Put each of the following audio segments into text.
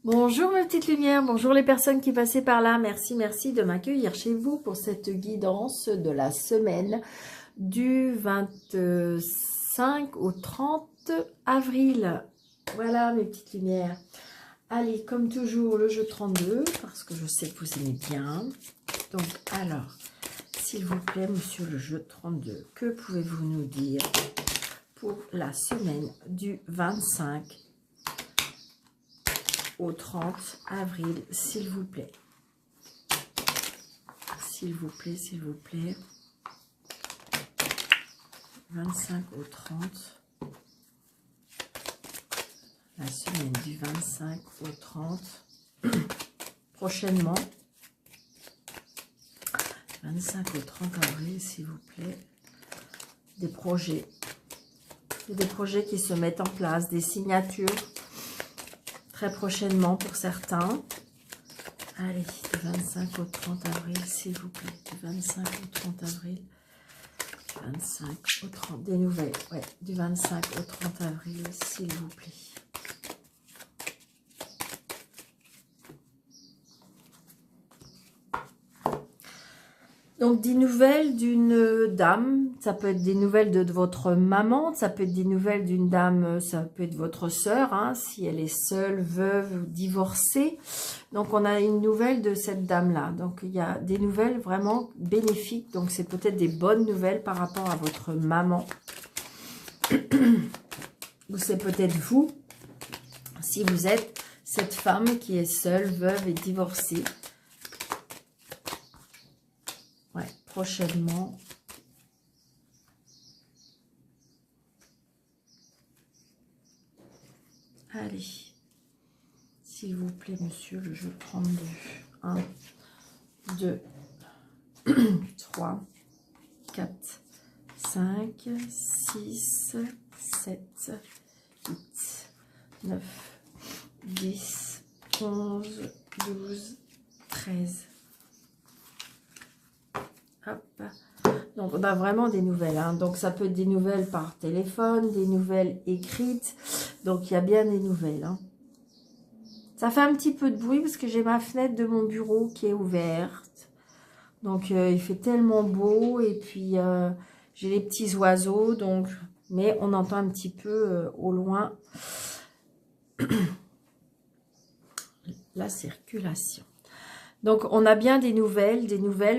Bonjour mes petites lumières, bonjour les personnes qui passaient par là. Merci de m'accueillir chez vous pour cette guidance de la semaine du 25 au 30 avril. Voilà mes petites lumières. Allez, comme toujours, le jeu 32, parce que je sais que vous aimez bien. Donc, alors, s'il vous plaît, monsieur le jeu 32, que pouvez-vous nous dire pour la semaine du 25 au 30 avril, s'il vous plaît. S'il vous plaît, s'il vous plaît. 25 au 30. La semaine du 25 au 30. Prochainement. 25 au 30 avril, s'il vous plaît. Des projets. Des projets qui se mettent en place, des signatures. Très prochainement pour certains. Allez, du 25 au 30 avril, s'il vous plaît. Du 25 au 30 avril. Du 25 au 30, des nouvelles. Ouais, du 25 au 30 avril, s'il vous plaît. Donc, des nouvelles d'une dame, ça peut être des nouvelles de votre maman, ça peut être des nouvelles d'une dame, ça peut être votre sœur, hein, si elle est seule, veuve ou divorcée. Donc, on a une nouvelle de cette dame-là. Donc, il y a des nouvelles vraiment bénéfiques. Donc, c'est peut-être des bonnes nouvelles par rapport à votre maman. Ou c'est peut-être vous, si vous êtes cette femme qui est seule, veuve et divorcée. Prochainement. Allez, s'il vous plaît, monsieur, le jeu 32. 1, 2, 3, 4, 5, 6, 7, 8, 9, 10, 11, 12, 13. Hop. Donc, on a vraiment des nouvelles. Hein. Donc, ça peut être des nouvelles par téléphone, des nouvelles écrites. Donc, il y a bien des nouvelles. Hein. Ça fait un petit peu de bruit parce que j'ai ma fenêtre de mon bureau qui est ouverte. Donc, il fait tellement beau. Et puis, j'ai les petits oiseaux. Donc, mais on entend un petit peu au loin la circulation. Donc, on a bien des nouvelles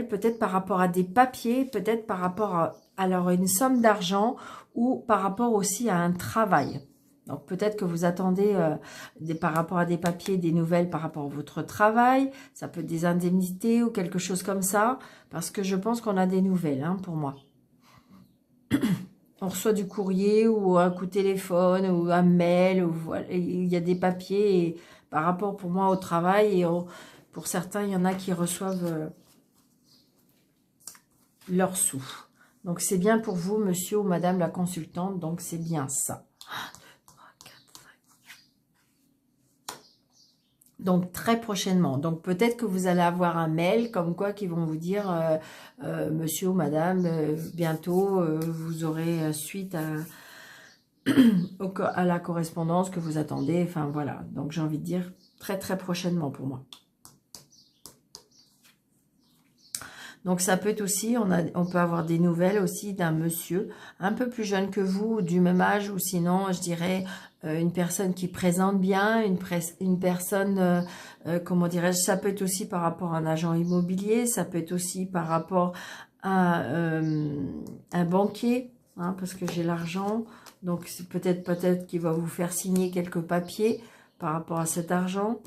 peut-être par rapport à des papiers, peut-être par rapport à alors, une somme d'argent ou par rapport aussi à un travail. Donc, peut-être que vous attendez par rapport à des papiers, des nouvelles par rapport à votre travail. Ça peut être des indemnités ou quelque chose comme ça. Parce que je pense qu'on a des nouvelles, hein, pour moi. On reçoit du courrier ou un coup de téléphone ou un mail. Ou, voilà, il y a des papiers et, par rapport pour moi au travail et pour certains, il y en a qui reçoivent leurs sous. Donc, c'est bien pour vous, monsieur ou madame la consultante. Donc, c'est bien ça. 1, 2, 3, 4, 5. Donc, très prochainement. Donc, peut-être que vous allez avoir un mail comme quoi qui vont vous dire monsieur ou madame, bientôt, vous aurez suite à la correspondance que vous attendez. Enfin, voilà. Donc, j'ai envie de dire très prochainement pour moi. Donc, ça peut être aussi, on peut avoir des nouvelles aussi d'un monsieur un peu plus jeune que vous, du même âge, ou sinon, je dirais, une personne qui présente bien, une personne, comment dirais-je, ça peut être aussi par rapport à un agent immobilier, ça peut être aussi par rapport à un banquier, hein, parce que j'ai l'argent, donc c'est peut-être qu'il va vous faire signer quelques papiers par rapport à cet argent.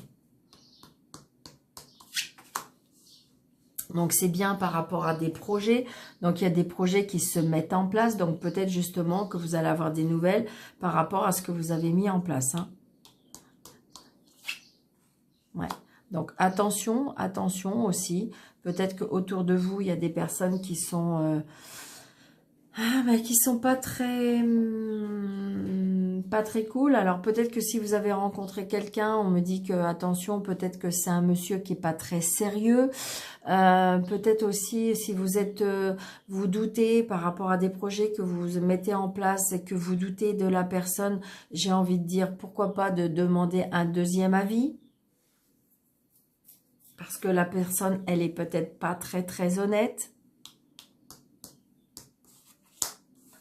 Donc, c'est bien par rapport à des projets. Donc, il y a des projets qui se mettent en place. Donc, peut-être justement que vous allez avoir des nouvelles par rapport à ce que vous avez mis en place. Hein. Ouais. Donc, attention aussi. Peut-être qu'autour de vous, il y a des personnes qui sont... qui sont pas très cool. Alors peut-être que si vous avez rencontré quelqu'un, on me dit que attention, peut-être que c'est un monsieur qui est pas très sérieux. Peut-être aussi si vous êtes vous doutez par rapport à des projets que vous mettez en place et que vous doutez de la personne, j'ai envie de dire pourquoi pas de demander un deuxième avis. Parce que la personne, elle est peut-être pas très honnête.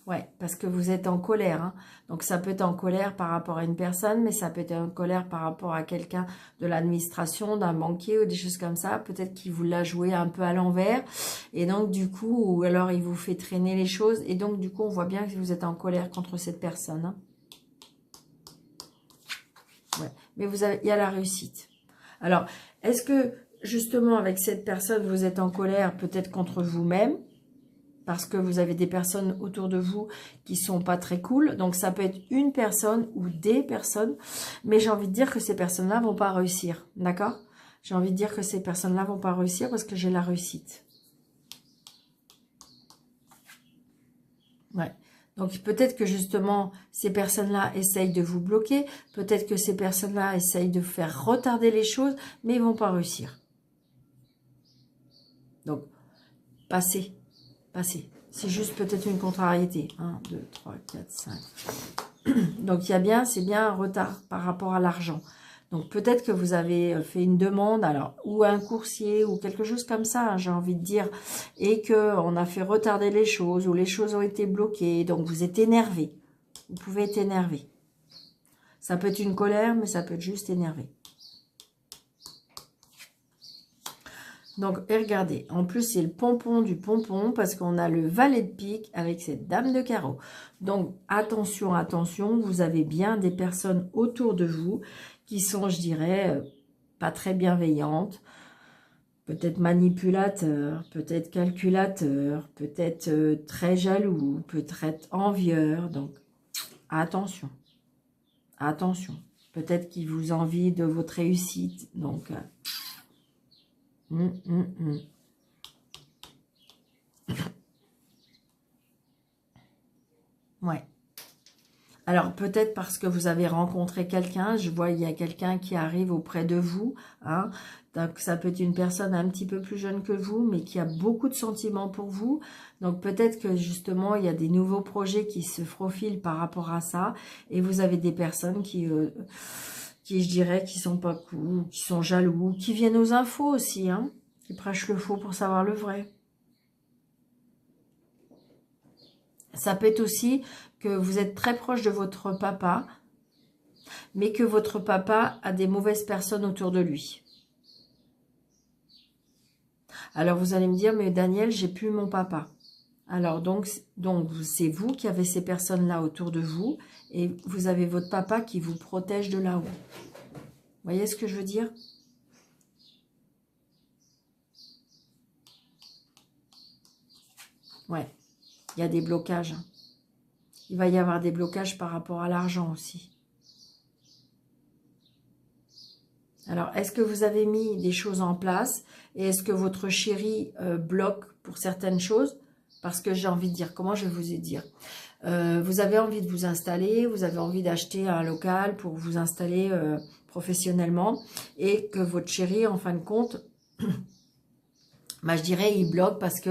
Ouais, parce que vous êtes en colère. Hein. Donc, ça peut être en colère par rapport à une personne, mais ça peut être en colère par rapport à quelqu'un de l'administration, d'un banquier ou des choses comme ça. Peut-être qu'il vous l'a joué un peu à l'envers. Et donc, du coup, ou alors il vous fait traîner les choses. Et donc, du coup, on voit bien que vous êtes en colère contre cette personne. Hein. Ouais, mais il y a la réussite. Alors, est-ce que, justement, avec cette personne, vous êtes en colère peut-être contre vous-même ? Parce que vous avez des personnes autour de vous qui sont pas très cool. Donc, ça peut être une personne ou des personnes. Mais j'ai envie de dire que ces personnes-là vont pas réussir. D'accord? J'ai envie de dire que ces personnes-là vont pas réussir parce que j'ai la réussite. Ouais. Donc, peut-être que justement, ces personnes-là essayent de vous bloquer. Peut-être que ces personnes-là essayent de faire retarder les choses. Mais ils vont pas réussir. Donc, passez. Passez. C'est juste peut-être une contrariété. 1, 2, 3, 4, 5. Donc, c'est bien un retard par rapport à l'argent. Donc, peut-être que vous avez fait une demande, alors, ou un coursier, ou quelque chose comme ça, hein, j'ai envie de dire, et qu'on a fait retarder les choses, ou les choses ont été bloquées, donc vous êtes énervé. Vous pouvez être énervé. Ça peut être une colère, mais ça peut être juste énervé. Donc, et regardez, en plus, c'est le pompon du pompon, parce qu'on a le valet de pique avec cette dame de carreau. Donc, attention, attention, vous avez bien des personnes autour de vous qui sont, je dirais, pas très bienveillantes, peut-être manipulateurs, peut-être calculateurs, peut-être très jaloux, peut-être envieurs. Donc, attention, attention. Peut-être qu'ils vous envient de votre réussite, donc... Ouais. Alors, peut-être parce que vous avez rencontré quelqu'un, je vois il y a quelqu'un qui arrive auprès de vous, hein. Donc, ça peut être une personne un petit peu plus jeune que vous, mais qui a beaucoup de sentiments pour vous. Donc, peut-être que justement, il y a des nouveaux projets qui se profilent par rapport à ça. Et vous avez des personnes qui je dirais, qui sont pas cool, qui sont jaloux, qui viennent aux infos aussi, hein, qui prêchent le faux pour savoir le vrai. Ça peut être aussi que vous êtes très proche de votre papa, mais que votre papa a des mauvaises personnes autour de lui. Alors vous allez me dire, mais Daniel, j'ai plus mon papa. Alors donc c'est vous qui avez ces personnes-là autour de vous, et vous avez votre papa qui vous protège de là-haut. Vous voyez ce que je veux dire? Ouais, il y a des blocages. Il va y avoir des blocages par rapport à l'argent aussi. Alors, est-ce que vous avez mis des choses en place? Et est-ce que votre chéri bloque pour certaines choses? Parce que j'ai envie de dire, comment je vais vous dire? Vous avez envie de vous installer, vous avez envie d'acheter un local pour vous installer professionnellement. Et que votre chéri, en fin de compte, bah, je dirais, il bloque parce que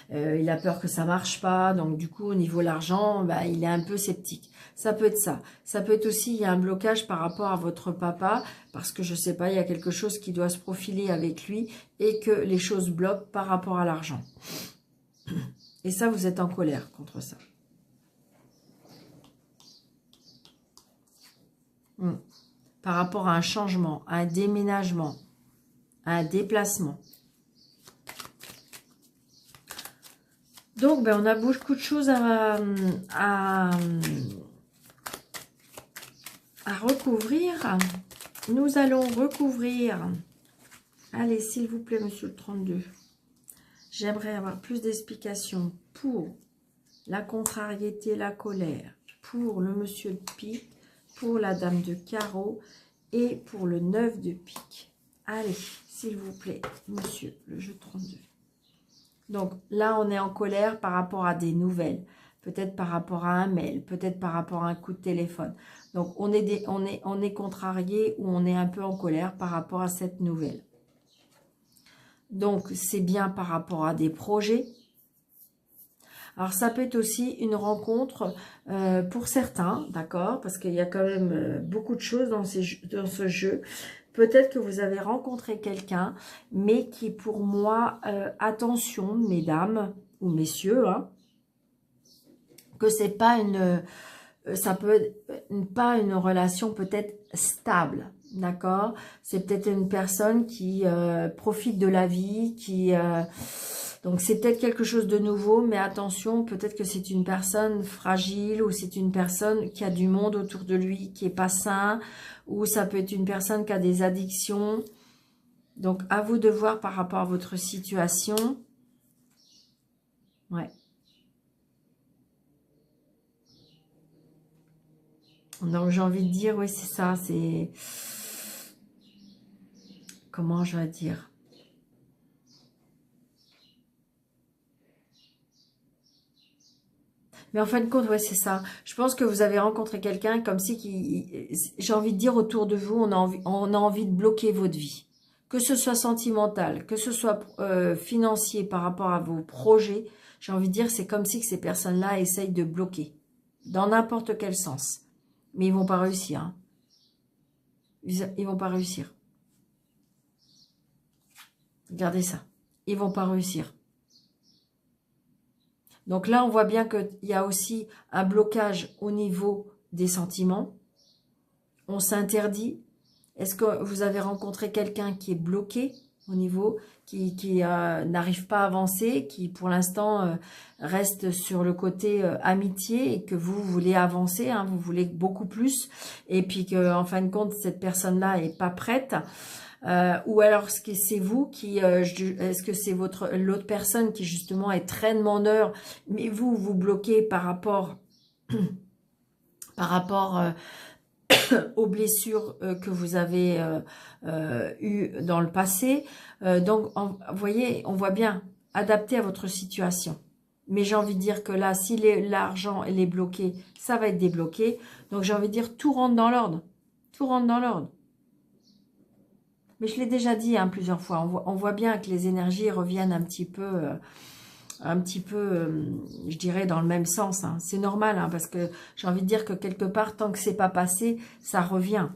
il a peur que ça marche pas. Donc, du coup, au niveau de l'argent, il est un peu sceptique. Ça peut être ça. Ça peut être aussi, il y a un blocage par rapport à votre papa, parce que je sais pas, il y a quelque chose qui doit se profiler avec lui et que les choses bloquent par rapport à l'argent. Et ça, vous êtes en colère contre ça. Par rapport à un changement, à un déménagement, à un déplacement. Donc, on a beaucoup de choses à recouvrir. Nous allons recouvrir. Allez, s'il vous plaît, monsieur le 32. J'aimerais avoir plus d'explications pour la contrariété, la colère, pour le monsieur de pique, pour la dame de carreau et pour le 9 de pique. Allez, s'il vous plaît, monsieur, le jeu 32. Donc là, on est en colère par rapport à des nouvelles, peut-être par rapport à un mail, peut-être par rapport à un coup de téléphone. Donc on est contrarié ou on est un peu en colère par rapport à cette nouvelle. Donc c'est bien par rapport à des projets. Alors ça peut être aussi une rencontre pour certains, d'accord, parce qu'il y a quand même beaucoup de choses dans ce jeu. peut-être que vous avez rencontré quelqu'un, mais qui pour moi, attention, mesdames ou messieurs, hein, que c'est pas une, ça peut être pas une relation peut-être stable, d'accord? C'est peut-être une personne qui profite de la vie, qui donc c'est peut-être quelque chose de nouveau, mais attention, peut-être que c'est une personne fragile ou c'est une personne qui a du monde autour de lui qui est pas sain, ou ça peut être une personne qui a des addictions. Donc à vous de voir par rapport à votre situation. Ouais. Donc j'ai envie de dire, oui c'est ça, c'est... Comment je vais dire? Mais en fin de compte, ouais, c'est ça. Je pense que vous avez rencontré quelqu'un comme si qui, j'ai envie de dire autour de vous, on a envie de bloquer votre vie. Que ce soit sentimental, que ce soit financier par rapport à vos projets, j'ai envie de dire, c'est comme si que ces personnes-là essayent de bloquer. Dans n'importe quel sens. Mais ils vont pas réussir. Hein. Ils vont pas réussir. Regardez ça. Ils vont pas réussir. Donc là, on voit bien qu'il y a aussi un blocage au niveau des sentiments. On s'interdit. Est-ce que vous avez rencontré quelqu'un qui est bloqué au niveau, qui n'arrive pas à avancer, qui pour l'instant reste sur le côté amitié et que vous voulez avancer, hein, vous voulez beaucoup plus, et puis qu'en fin de compte, cette personne-là n'est pas prête. Ou alors est-ce que c'est vous qui, est-ce que c'est l'autre personne qui justement est très demandeur, mais vous bloquez par rapport aux blessures que vous avez eues dans le passé. Donc, vous voyez, on voit bien, adapté à votre situation. Mais j'ai envie de dire que là, si l'argent est bloqué, ça va être débloqué. Donc, j'ai envie de dire, tout rentre dans l'ordre. Tout rentre dans l'ordre. Mais je l'ai déjà dit hein, plusieurs fois, on voit bien que les énergies reviennent un petit peu, je dirais, dans le même sens. Hein. C'est normal, hein, parce que j'ai envie de dire que quelque part, tant que c'est pas passé, ça revient.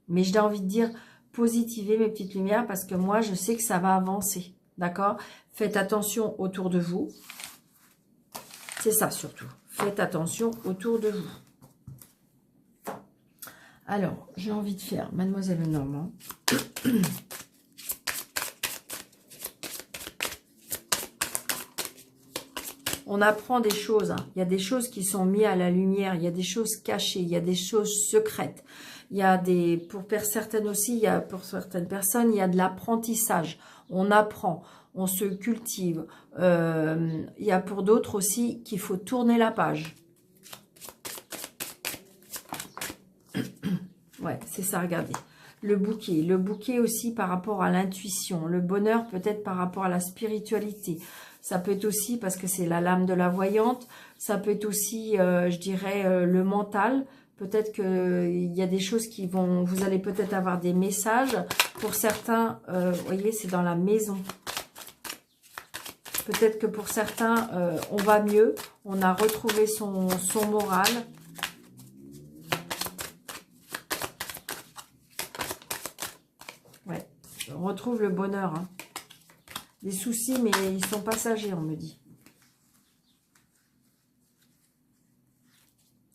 Mais j'ai envie de dire, positivez mes petites lumières, parce que moi, je sais que ça va avancer. D'accord? Faites attention autour de vous. C'est ça surtout. Faites attention autour de vous. Alors, j'ai envie de faire Mademoiselle Lenormand. On apprend des choses. Hein. Il y a des choses qui sont mises à la lumière. Il y a des choses cachées. Il y a des choses secrètes. Il y a des, pour certaines aussi, pour certaines personnes, il y a de l'apprentissage. On apprend, on se cultive. Il y a pour d'autres aussi qu'il faut tourner la page. Ouais, c'est ça, regardez. Le bouquet aussi par rapport à l'intuition. Le bonheur peut-être par rapport à la spiritualité. Ça peut être aussi parce que c'est la lame de la voyante. Ça peut être aussi, je dirais, le mental. Peut-être qu'il y a des choses qui vont... Vous allez peut-être avoir des messages. Pour certains, vous voyez, c'est dans la maison. Peut-être que pour certains, on va mieux. On a retrouvé son moral. Ouais, on retrouve le bonheur. Hein. Des soucis, mais ils sont passagers, on me dit.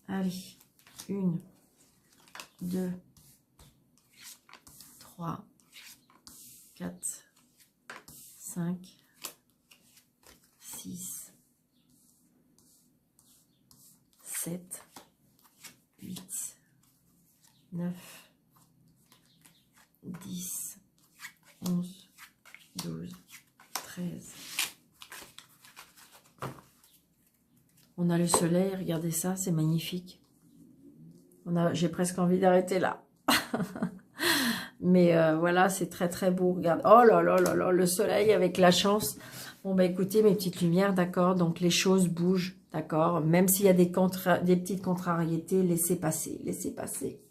Allez, 1, 2, 3, 4, 5, 6, 7, 8, 9, 10, 11, 12, 13. On a le soleil, regardez ça, c'est magnifique. J'ai presque envie d'arrêter là. Mais voilà, c'est très très beau. Regarde, oh là là là là, le soleil avec la chance. Bon bah écoutez, mes petites lumières, d'accord. Donc les choses bougent, d'accord. Même s'il y a des petites contrariétés, laissez passer, laissez passer.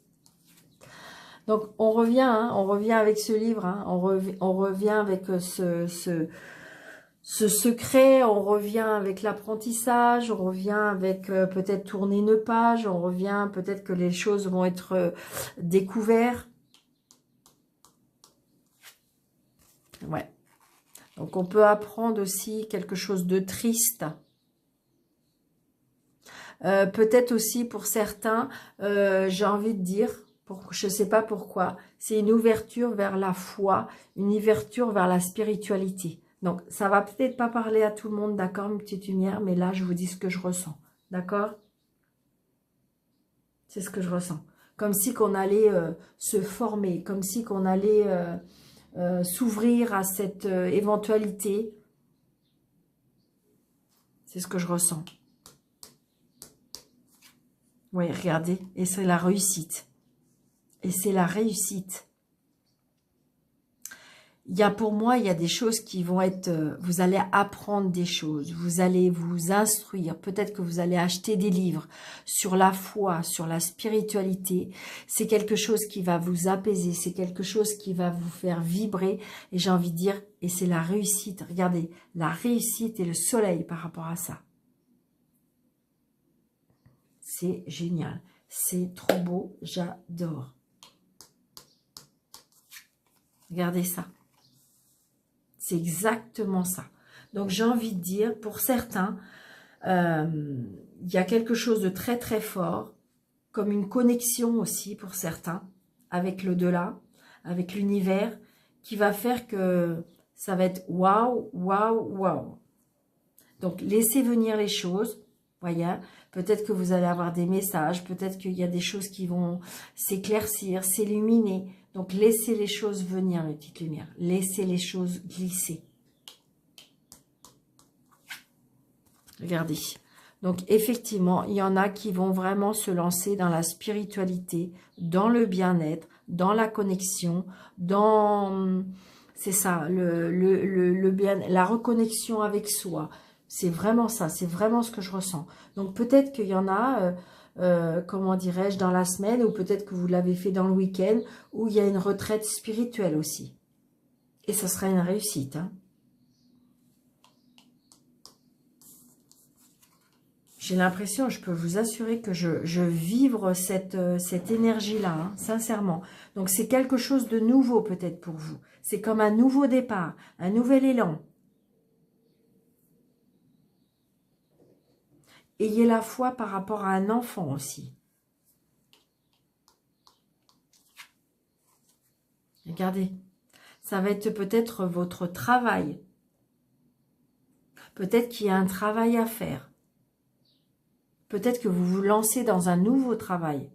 Donc on revient avec ce livre, hein, on revient avec ce secret, on revient avec l'apprentissage, on revient avec peut-être tourner une page, on revient peut-être que les choses vont être découvertes. Ouais. Donc, on peut apprendre aussi quelque chose de triste. Peut-être aussi pour certains, j'ai envie de dire, je ne sais pas pourquoi, c'est une ouverture vers la foi, une ouverture vers la spiritualité. Donc, ça va peut-être pas parler à tout le monde, d'accord, une petite lumière, mais là, je vous dis ce que je ressens, d'accord? C'est ce que je ressens. Comme si qu'on allait se former, comme si qu'on allait s'ouvrir à cette éventualité. C'est ce que je ressens. Oui, regardez, et c'est la réussite. Et c'est la réussite. Pour moi, il y a des choses qui vont être... vous allez apprendre des choses, vous allez vous instruire. Peut-être que vous allez acheter des livres sur la foi, sur la spiritualité. C'est quelque chose qui va vous apaiser, c'est quelque chose qui va vous faire vibrer. Et j'ai envie de dire, et c'est la réussite. Regardez, la réussite et le soleil par rapport à ça. C'est génial. C'est trop beau, j'adore. Regardez ça. C'est exactement ça. Donc, j'ai envie de dire, pour certains, il y a quelque chose de très, très fort, comme une connexion aussi pour certains, avec l'au-delà, avec l'univers, qui va faire que ça va être waouh, waouh, waouh. Donc, laissez venir les choses, voyez. Peut-être que vous allez avoir des messages, peut-être qu'il y a des choses qui vont s'éclaircir, s'illuminer. Donc, laissez les choses venir, mes petites lumières. Laissez les choses glisser. Regardez. Donc, effectivement, il y en a qui vont vraiment se lancer dans la spiritualité, dans le bien-être, dans la connexion, dans... C'est ça, le bien, la reconnexion avec soi. C'est vraiment ça, c'est vraiment ce que je ressens. Donc, peut-être qu'il y en a... comment dirais-je, dans la semaine, ou peut-être que vous l'avez fait dans le week-end, où il y a une retraite spirituelle aussi. Et ça sera une réussite. Hein. J'ai l'impression, je peux vous assurer que je vivre cette énergie-là, hein, sincèrement. Donc, c'est quelque chose de nouveau peut-être pour vous. C'est comme un nouveau départ, un nouvel élan. Ayez la foi par rapport à un enfant aussi. Regardez, ça va être peut-être votre travail. Peut-être qu'il y a un travail à faire. Peut-être que vous vous lancez dans un nouveau travail.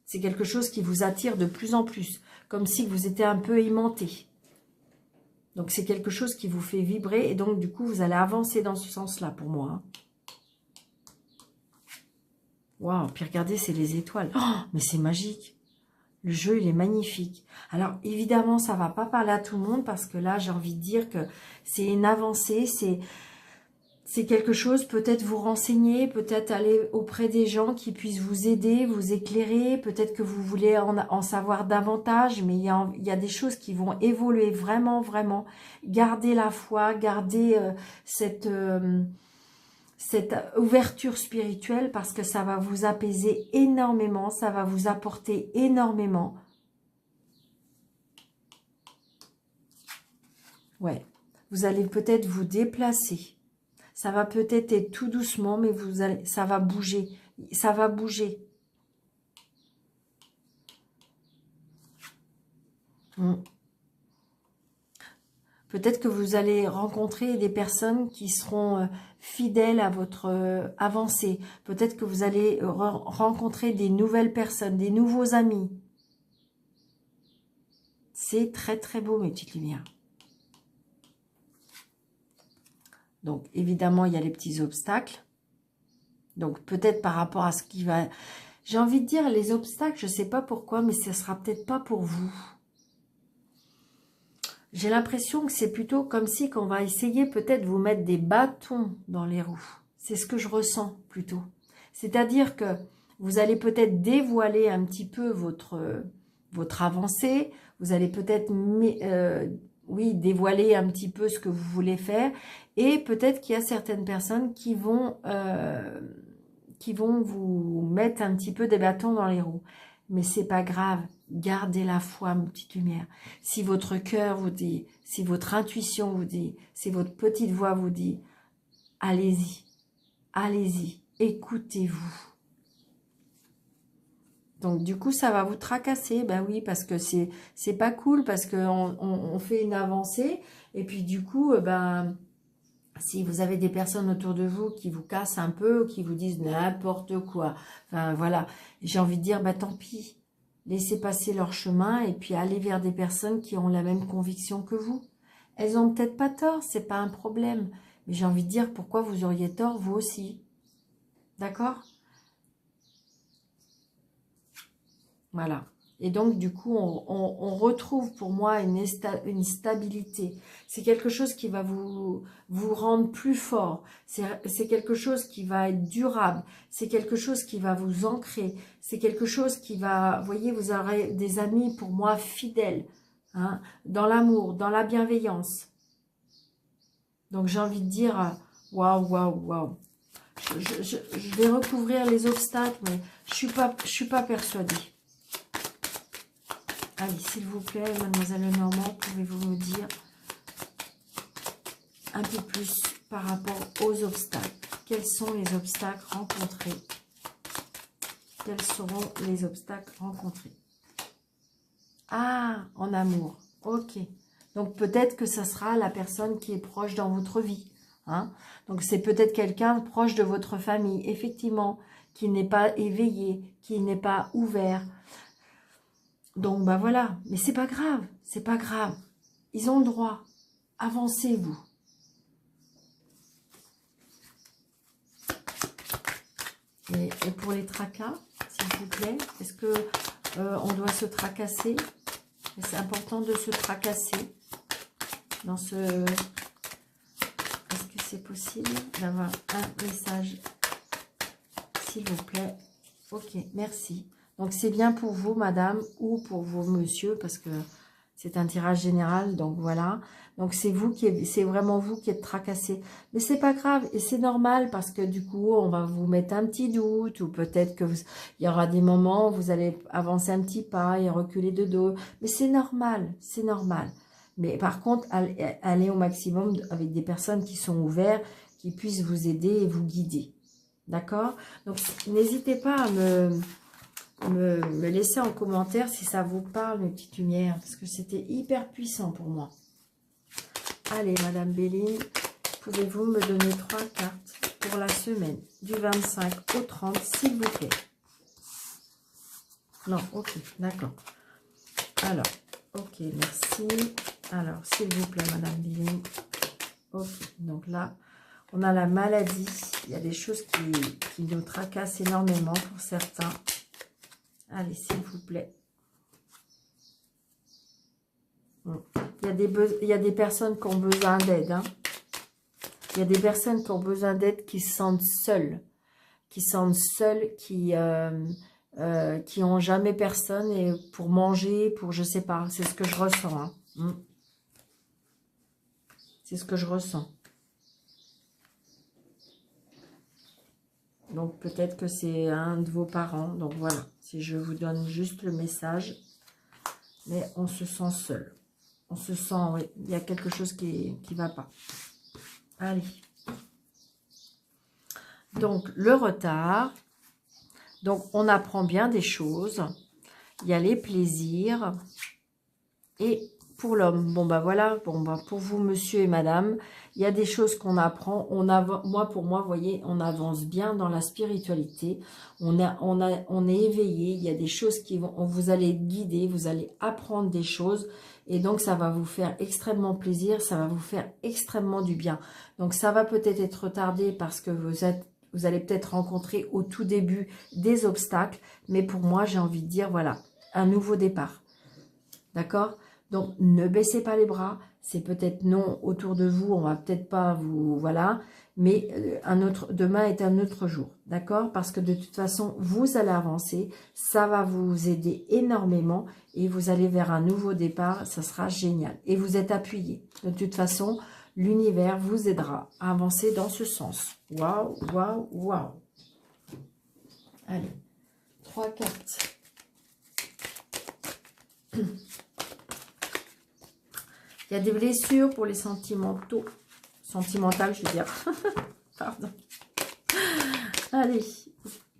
C'est quelque chose qui vous attire de plus en plus, comme si vous étiez un peu aimanté. Donc, c'est quelque chose qui vous fait vibrer et donc, du coup, vous allez avancer dans ce sens-là pour moi. Hein. Waouh, puis regardez, c'est les étoiles. Oh, mais c'est magique. Le jeu, il est magnifique. Alors, évidemment, ça ne va pas parler à tout le monde parce que là, j'ai envie de dire que c'est une avancée, c'est quelque chose, peut-être vous renseigner, peut-être aller auprès des gens qui puissent vous aider, vous éclairer, peut-être que vous voulez en savoir davantage, mais il y a des choses qui vont évoluer vraiment, vraiment. Gardez la foi, gardez cette ouverture spirituelle parce que ça va vous apaiser énormément, ça va vous apporter énormément. Ouais, vous allez peut-être vous déplacer. Ça va peut-être être tout doucement, mais ça va bouger. Ça va bouger. Peut-être que vous allez rencontrer des personnes qui seront fidèles à votre avancée. Peut-être que vous allez rencontrer des nouvelles personnes, des nouveaux amis. C'est très très beau, mes petites lumières. Donc, évidemment, il y a les petits obstacles. Donc, peut-être par rapport à ce qui va... J'ai envie de dire, les obstacles, je ne sais pas pourquoi, mais ce ne sera peut-être pas pour vous. J'ai l'impression que c'est plutôt comme si qu'on va essayer peut-être de vous mettre des bâtons dans les roues. C'est ce que je ressens plutôt. C'est-à-dire que vous allez peut-être dévoiler un petit peu votre avancée. Vous allez peut-être... oui, dévoiler un petit peu ce que vous voulez faire. Et peut-être qu'il y a certaines personnes qui vont vous mettre un petit peu des bâtons dans les roues. Mais c'est pas grave. Gardez la foi, ma petite lumière. Si votre cœur vous dit, si votre intuition vous dit, si votre petite voix vous dit, allez-y, allez-y, écoutez-vous. Donc, du coup, ça va vous tracasser. Ben oui, parce que c'est pas cool, parce qu'on fait une avancée. Et puis, du coup, ben, si vous avez des personnes autour de vous qui vous cassent un peu, qui vous disent n'importe quoi, enfin, voilà, j'ai envie de dire, ben tant pis. Laissez passer leur chemin et puis allez vers des personnes qui ont la même conviction que vous. Elles ont peut-être pas tort, c'est pas un problème. Mais j'ai envie de dire, pourquoi vous auriez tort, vous aussi? D'accord? Voilà. Et donc, du coup, on retrouve pour moi une stabilité. C'est quelque chose qui va vous rendre plus fort. C'est quelque chose qui va être durable. C'est quelque chose qui va vous ancrer. C'est quelque chose qui va... Vous voyez, vous aurez des amis, pour moi, fidèles. Hein, dans l'amour, dans la bienveillance. Donc, j'ai envie de dire, waouh, waouh, waouh. Je vais recouvrir les obstacles, mais je suis pas persuadée. Allez, s'il vous plaît, mademoiselle Lenormand, pouvez-vous me dire un peu plus par rapport aux obstacles? Quels sont les obstacles rencontrés? Quels seront les obstacles rencontrés? Ah, en amour. Ok. Donc, peut-être que ça sera la personne qui est proche dans votre vie. Hein? Donc, c'est peut-être quelqu'un proche de votre famille, effectivement, qui n'est pas éveillé, qui n'est pas ouvert. Donc, bah voilà. Mais c'est pas grave. C'est pas grave. Ils ont le droit. Avancez-vous. Et pour les tracas, s'il vous plaît, est-ce que on doit se tracasser? C'est important de se tracasser dans ce... Est-ce que c'est possible d'avoir un message, s'il vous plaît? Ok, merci. Donc, c'est bien pour vous, madame, ou pour vous, monsieur, parce que c'est un tirage général, donc voilà. Donc, c'est vraiment vous qui êtes tracassé. Mais c'est pas grave, et c'est normal, parce que du coup, on va vous mettre un petit doute, ou peut-être que il y aura des moments où vous allez avancer un petit pas et reculer de dos. Mais c'est normal, c'est normal. Mais par contre, allez au maximum avec des personnes qui sont ouvertes, qui puissent vous aider et vous guider. D'accord? Donc, n'hésitez pas à me laisser en commentaire si ça vous parle, mes petites lumières, parce que c'était hyper puissant pour moi. Allez, Madame Béline, pouvez-vous me donner 3 cartes pour la semaine du 25 au 30, s'il vous plaît? Non, ok, d'accord. Alors, ok, merci. Alors, s'il vous plaît, Madame Béline. Ok, donc là, on a la maladie. Il y a des choses qui nous tracassent énormément pour certains. Allez, s'il vous plaît. Il y a des personnes qui ont besoin d'aide. Hein. Il y a des personnes qui ont besoin d'aide, qui se sentent seules. Qui ont jamais personne et pour manger, pour je sais pas. C'est ce que je ressens. Hein. C'est ce que je ressens. Donc, peut-être que c'est un de vos parents. Donc, voilà. Si je vous donne juste le message. Mais on se sent seul. On se sent, oui, il y a quelque chose qui va pas. Allez. Donc, le retard. Donc, on apprend bien des choses. Il y a les plaisirs. Et pour l'homme, bon, bah voilà. Bon, bah pour vous, monsieur et madame, il y a des choses qu'on apprend. Pour moi, vous voyez, on avance bien dans la spiritualité. On est éveillé. Il y a des choses vous allez être guidé, vous allez apprendre des choses. Et donc, ça va vous faire extrêmement plaisir. Ça va vous faire extrêmement du bien. Donc, ça va peut-être être retardé parce que vous allez peut-être rencontrer au tout début des obstacles. Mais pour moi, j'ai envie de dire, voilà, un nouveau départ. D'accord? Donc, ne baissez pas les bras. C'est peut-être non autour de vous. On va peut-être pas vous... Voilà. Mais demain est un autre jour. D'accord? Parce que de toute façon, vous allez avancer. Ça va vous aider énormément. Et vous allez vers un nouveau départ. Ça sera génial. Et vous êtes appuyé. De toute façon, l'univers vous aidera à avancer dans ce sens. Waouh, waouh, waouh. Allez. 3 cartes. Il y a des blessures pour les sentimentaux. Sentimentales, je veux dire. Pardon. Allez,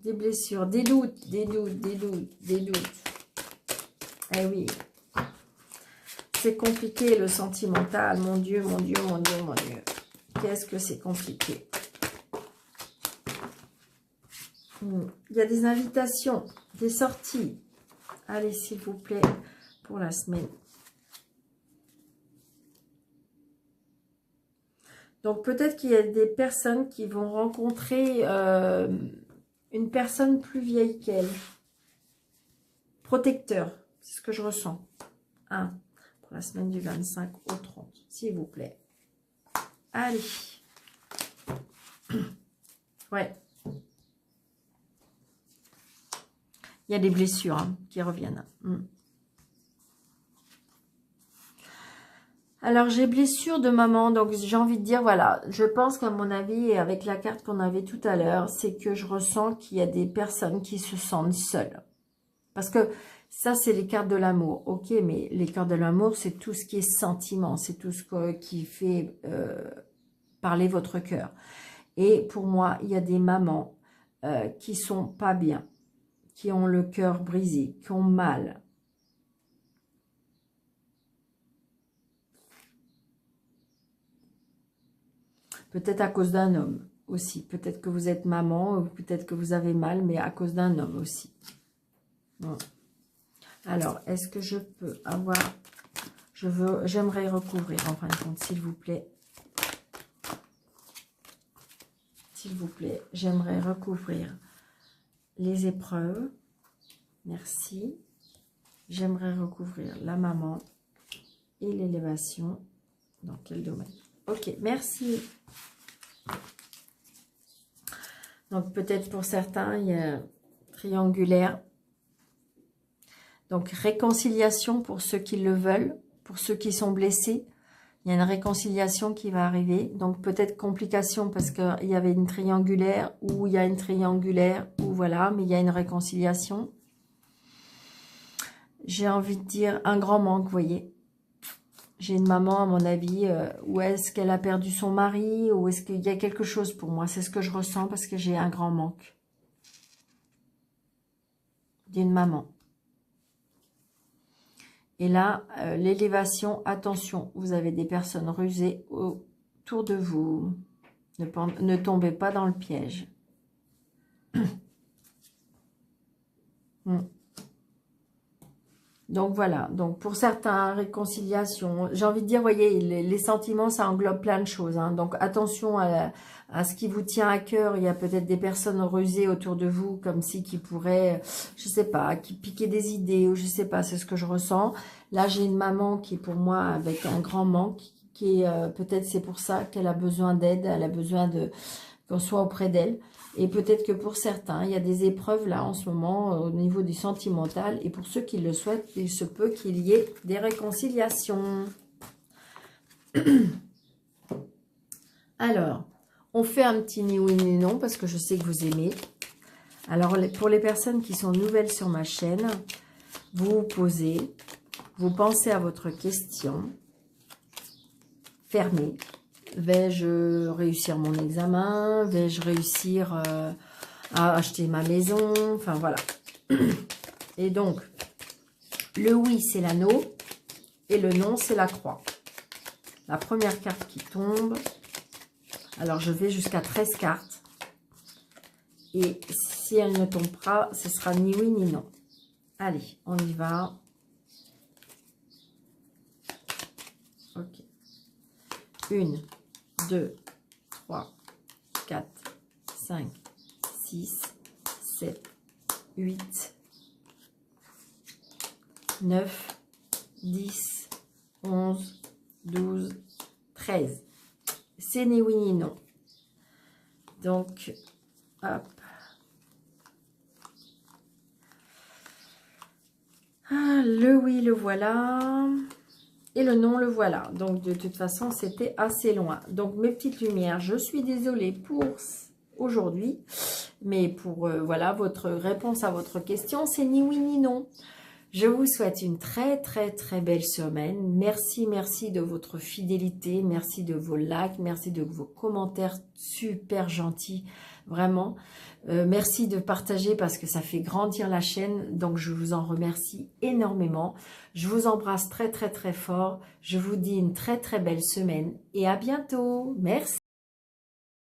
des blessures, des doutes, des doutes, des doutes, des doutes. Eh oui. C'est compliqué le sentimental. Mon Dieu, mon Dieu, mon Dieu, mon Dieu. Qu'est-ce que c'est compliqué. Il y a des invitations, des sorties. Allez, s'il vous plaît, pour la semaine. Donc, peut-être qu'il y a des personnes qui vont rencontrer une personne plus vieille qu'elle. Protecteur, c'est ce que je ressens. Hein, pour la semaine du 25 au 30, s'il vous plaît. Allez. Ouais. Il y a des blessures hein, qui reviennent. Alors, j'ai blessure de maman, donc j'ai envie de dire, voilà, je pense qu'à mon avis, et avec la carte qu'on avait tout à l'heure, c'est que je ressens qu'il y a des personnes qui se sentent seules. Parce que ça, c'est les cartes de l'amour. Ok, mais les cartes de l'amour, c'est tout ce qui est sentiment, c'est tout ce qui fait parler votre cœur. Et pour moi, il y a des mamans qui sont pas bien, qui ont le cœur brisé, qui ont mal. Peut-être à cause d'un homme aussi. Peut-être que vous êtes maman, ou peut-être que vous avez mal, mais à cause d'un homme aussi. Bon. Alors, est-ce que je peux avoir... J'aimerais recouvrir, en fin de compte, s'il vous plaît. S'il vous plaît, j'aimerais recouvrir les épreuves. Merci. J'aimerais recouvrir la maman et l'élévation. Dans quel domaine? Ok, merci. Donc, peut-être pour certains, il y a triangulaire. Donc, réconciliation pour ceux qui le veulent, pour ceux qui sont blessés. Il y a une réconciliation qui va arriver. Donc, peut-être complication parce qu'il y avait une triangulaire ou il y a une triangulaire ou voilà, mais il y a une réconciliation. J'ai envie de dire un grand manque, vous voyez. J'ai une maman, à mon avis, où est-ce qu'elle a perdu son mari ou est-ce qu'il y a quelque chose pour moi. C'est ce que je ressens parce que j'ai un grand manque d'une maman. Et là, l'élévation, attention, vous avez des personnes rusées autour de vous. Ne tombez pas dans le piège. Donc voilà, donc pour certains, réconciliation, j'ai envie de dire, voyez, les sentiments, ça englobe plein de choses. Hein. Donc attention à ce qui vous tient à cœur. Il y a peut-être des personnes rusées autour de vous, comme si qui pourraient, je sais pas, qui piquaient des idées, ou je sais pas, c'est ce que je ressens. Là, j'ai une maman qui est pour moi avec un grand manque, qui est, peut-être c'est pour ça qu'elle a besoin d'aide, elle a besoin qu'on soit auprès d'elle. Et peut-être que pour certains, il y a des épreuves là en ce moment au niveau du sentimental. Et pour ceux qui le souhaitent, il se peut qu'il y ait des réconciliations. Alors, on fait un petit ni oui ni non parce que je sais que vous aimez. Alors, pour les personnes qui sont nouvelles sur ma chaîne, vous vous posez, vous pensez à votre question, fermez. Vais-je réussir mon examen? Vais-je réussir à acheter ma maison? Enfin, voilà. Et donc, le oui, c'est l'anneau. Et le non, c'est la croix. La première carte qui tombe. Alors, je vais jusqu'à 13 cartes. Et si elle ne tombe pas, ce sera ni oui ni non. Allez, on y va. Ok. 1, 2, 3, 4, 5, 6, 7, 8, 9, 10, 11, 12, 13. C'est ni oui ni non. Donc, hop. Ah, le oui, le voilà. Et le non, le voilà. Donc, de toute façon, c'était assez loin. Donc, mes petites lumières, je suis désolée pour aujourd'hui. Mais pour, voilà, votre réponse à votre question, c'est ni oui ni non. Je vous souhaite une très belle semaine. Merci, merci de votre fidélité, merci de vos likes, merci de vos commentaires super gentils, vraiment. Merci de partager parce que ça fait grandir la chaîne, donc je vous en remercie énormément. Je vous embrasse très fort. Je vous dis une très belle semaine et à bientôt. Merci.